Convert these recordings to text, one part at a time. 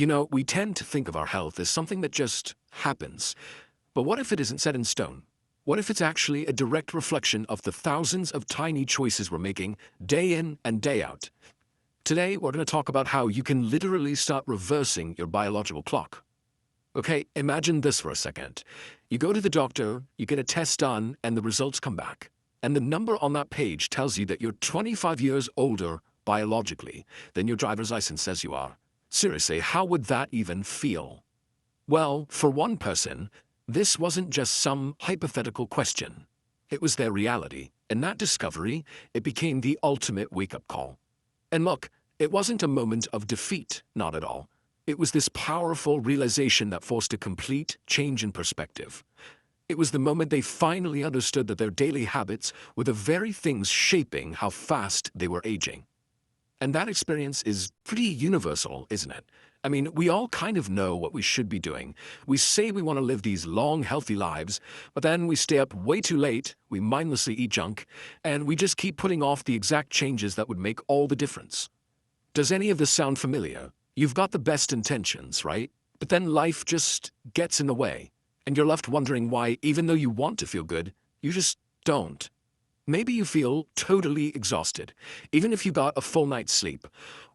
We tend to think of our health as something that just happens. But what if it isn't set in stone? What if it's actually a direct reflection of the thousands of tiny choices we're making day in and day out? Today, we're going to talk about how you can literally start reversing your biological clock. Okay, imagine this for a second. You go to the doctor, you get a test done, and the results come back. And the number on that page tells you that you're 25 years older biologically than your driver's license says you are. Seriously, how would that even feel? Well, for one person, this wasn't just some hypothetical question. It was their reality, and that discovery, it became the ultimate wake-up call. And look, it wasn't a moment of defeat, not at all. It was this powerful realization that forced a complete change in perspective. It was the moment they finally understood that their daily habits were the very things shaping how fast they were aging. And that experience is pretty universal, isn't it? I mean, we all kind of know what we should be doing. We say we want to live these long, healthy lives, but then we stay up way too late, we mindlessly eat junk, and we just keep putting off the exact changes that would make all the difference. Does any of this sound familiar? You've got the best intentions, right? But then life just gets in the way, and you're left wondering why, even though you want to feel good, you just don't. Maybe you feel totally exhausted, even if you got a full night's sleep,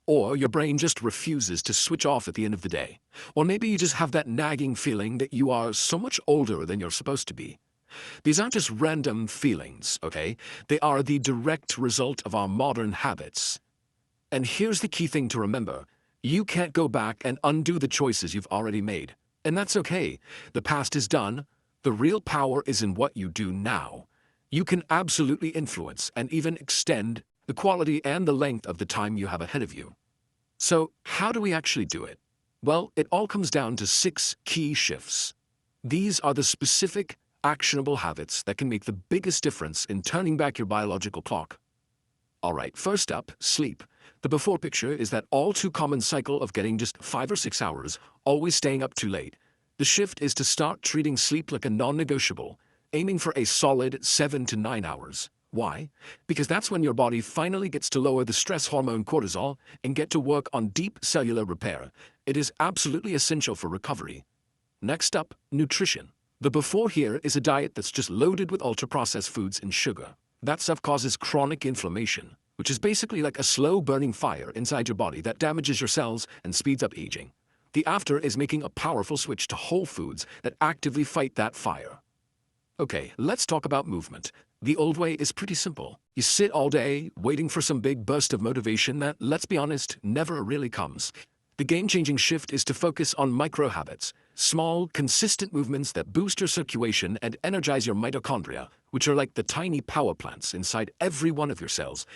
or your brain just refuses to switch off at the end of the day. Or maybe you just have that nagging feeling that you are so much older than you're supposed to be. These aren't just random feelings, okay? They are the direct result of our modern habits. And here's the key thing to remember. You can't go back and undo the choices you've already made. And that's okay. The past is done. The real power is in what you do now. You can absolutely influence and even extend the quality and the length of the time you have ahead of you. So, how do we actually do it? Well, it all comes down to 6 key shifts. These are the specific, actionable habits that can make the biggest difference in turning back your biological clock. All right, first up, sleep. The before picture is that all too common cycle of getting just 5 or 6 hours, always staying up too late. The shift is to start treating sleep like a non-negotiable, aiming for a solid 7 to 9 hours. Why? Because that's when your body finally gets to lower the stress hormone cortisol and get to work on deep cellular repair. It is absolutely essential for recovery. Next up, nutrition. The before here is a diet that's just loaded with ultra-processed foods and sugar. That stuff causes chronic inflammation, which is basically like a slow-burning fire inside your body that damages your cells and speeds up aging. The after is making a powerful switch to whole foods that actively fight that fire. Okay, let's talk about movement. The old way is pretty simple. You sit all day, waiting for some big burst of motivation that, let's be honest, never really comes. The game-changing shift is to focus on micro-habits, small, consistent movements that boost your circulation and energize your mitochondria, which are like the tiny power plants inside every one of your cells.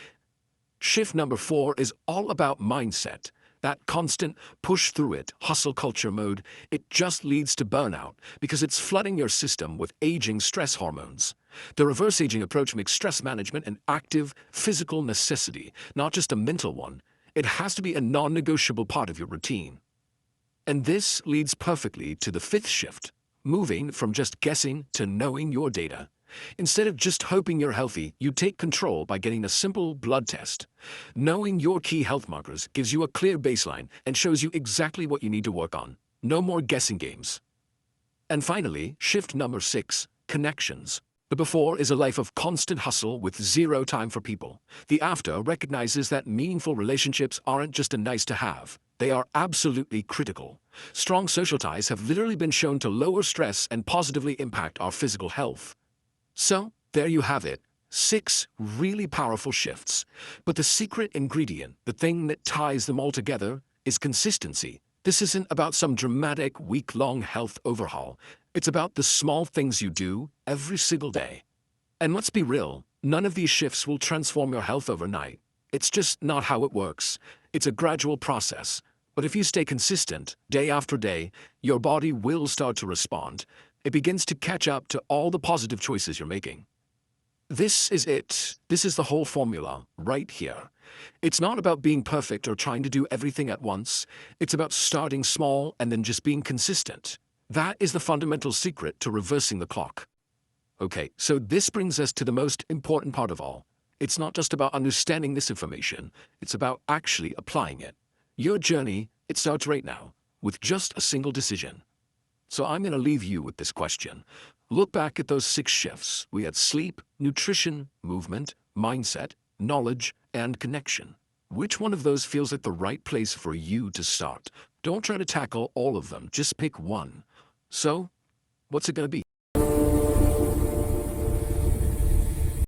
Shift number 4 is all about mindset. That constant push-through-it, hustle culture mode, it just leads to burnout because it's flooding your system with aging stress hormones. The reverse aging approach makes stress management an active, physical necessity, not just a mental one. It has to be a non-negotiable part of your routine. And this leads perfectly to the 5th shift, moving from just guessing to knowing your data. Instead of just hoping you're healthy, you take control by getting a simple blood test. Knowing your key health markers gives you a clear baseline and shows you exactly what you need to work on. No more guessing games. And finally, shift number 6, connections. The before is a life of constant hustle with zero time for people. The after recognizes that meaningful relationships aren't just a nice to have. They are absolutely critical. Strong social ties have literally been shown to lower stress and positively impact our physical health. So, there you have it, 6 really powerful shifts. But the secret ingredient, the thing that ties them all together, is consistency. This isn't about some dramatic week-long health overhaul. It's about the small things you do every single day. And let's be real, none of these shifts will transform your health overnight. It's just not how it works. It's a gradual process. But if you stay consistent, day after day, your body will start to respond. It begins to catch up to all the positive choices you're making. This is it. This is the whole formula, right here. It's not about being perfect or trying to do everything at once. It's about starting small and then just being consistent. That is the fundamental secret to reversing the clock. Okay, so this brings us to the most important part of all. It's not just about understanding this information. It's about actually applying it. Your journey, it starts right now. with just a single decision. So I'm going to leave you with this question. Look back at those 6 shifts. We had sleep, nutrition, movement, mindset, knowledge, and connection. Which one of those feels like the right place for you to start? Don't try to tackle all of them, just pick one. So, what's it going to be?